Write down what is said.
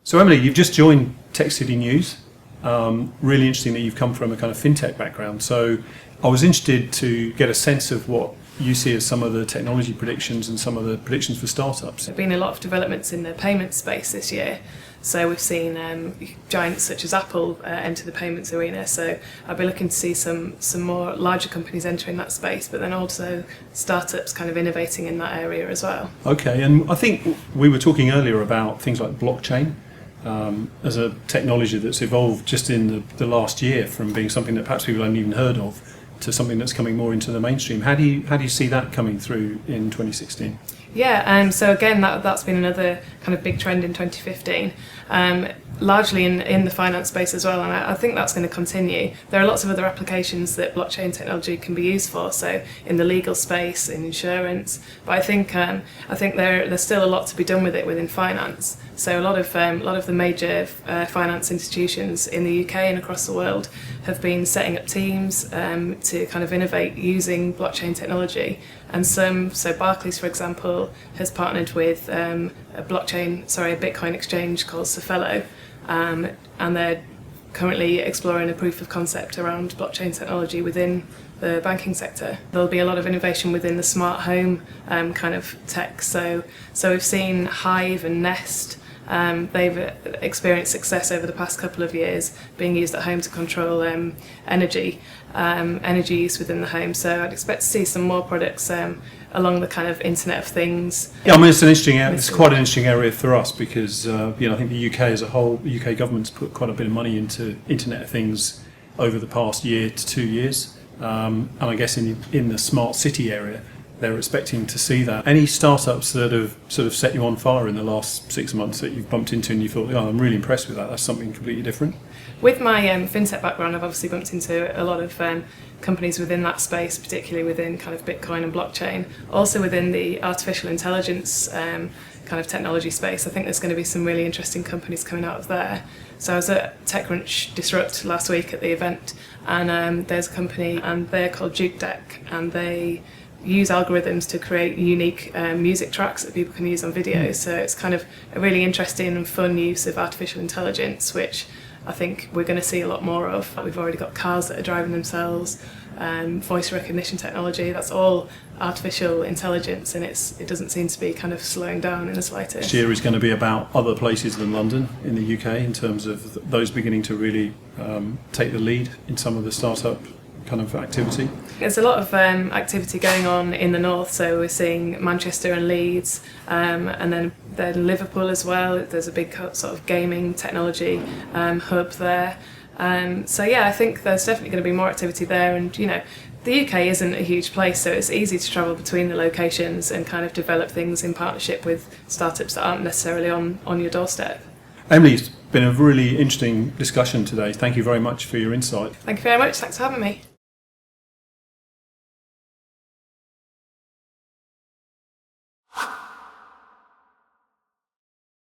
So Emily, you've just joined Tech City News. Really interesting that you've come from a kind of fintech background. So I was interested to get a sense of what you see as some of the technology predictions and some of the predictions for startups. There have been a lot of developments in the payment space this year. So we've seen giants such as Apple enter the payments arena. So I'll be looking to see some more larger companies entering that space, but then also startups kind of innovating in that area as well. Okay, and I think we were talking earlier about things like blockchain as a technology that's evolved just in the last year from being something that perhaps people hadn't even heard of to something that's coming more into the mainstream. How do you see that coming through in 2016? Yeah, so again, that's been another kind of big trend in 2015, largely in the finance space as well, and I think that's going to continue. There are lots of other applications that blockchain technology can be used for, so in the legal space, in insurance, but I think there's still a lot to be done with it within finance. So a lot of the major finance institutions in the UK and across the world have been setting up teams to kind of innovate using blockchain technology. And so Barclays, for example, has partnered with a Bitcoin exchange called Cisco, and they're currently exploring a proof of concept around blockchain technology within the banking sector. There'll be a lot of innovation within the smart home kind of tech. So we've seen Hive and Nest. They've experienced success over the past couple of years, being used at home to control energy use within the home. So I'd expect to see some more products along the kind of Internet of Things. Yeah, I mean it's quite an interesting area for us because I think the UK as a whole, the UK government's put quite a bit of money into Internet of Things over the past year to 2 years, and I guess in the smart city area, they're expecting to see that. Any startups that have sort of set you on fire in the last 6 months that you've bumped into and you thought, I'm really impressed with that, that's something completely different? With my fintech background, I've obviously bumped into a lot of companies within that space, particularly within kind of Bitcoin and blockchain. Also within the artificial intelligence kind of technology space, I think there's going to be some really interesting companies coming out of there. So I was at TechCrunch Disrupt last week at the event, and there's a company, and they're called JukeDeck, and they use algorithms to create unique music tracks that people can use on videos. So it's kind of a really interesting and fun use of artificial intelligence, which I think we're going to see a lot more of. We've already got cars that are driving themselves, voice recognition technology, that's all artificial intelligence, and it doesn't seem to be kind of slowing down in the slightest. Next year is going to be about other places than London in the UK in terms of those beginning to really take the lead in some of the startup kind of activity. There's a lot of activity going on in the north, so we're seeing Manchester and Leeds, and then Liverpool as well. There's a big sort of gaming technology hub there. So yeah, I think there's definitely going to be more activity there, and the UK isn't a huge place, so it's easy to travel between the locations and kind of develop things in partnership with startups that aren't necessarily on your doorstep. Emily, it's been a really interesting discussion today. Thank you very much for your insight. Thank you very much. Thanks for having me.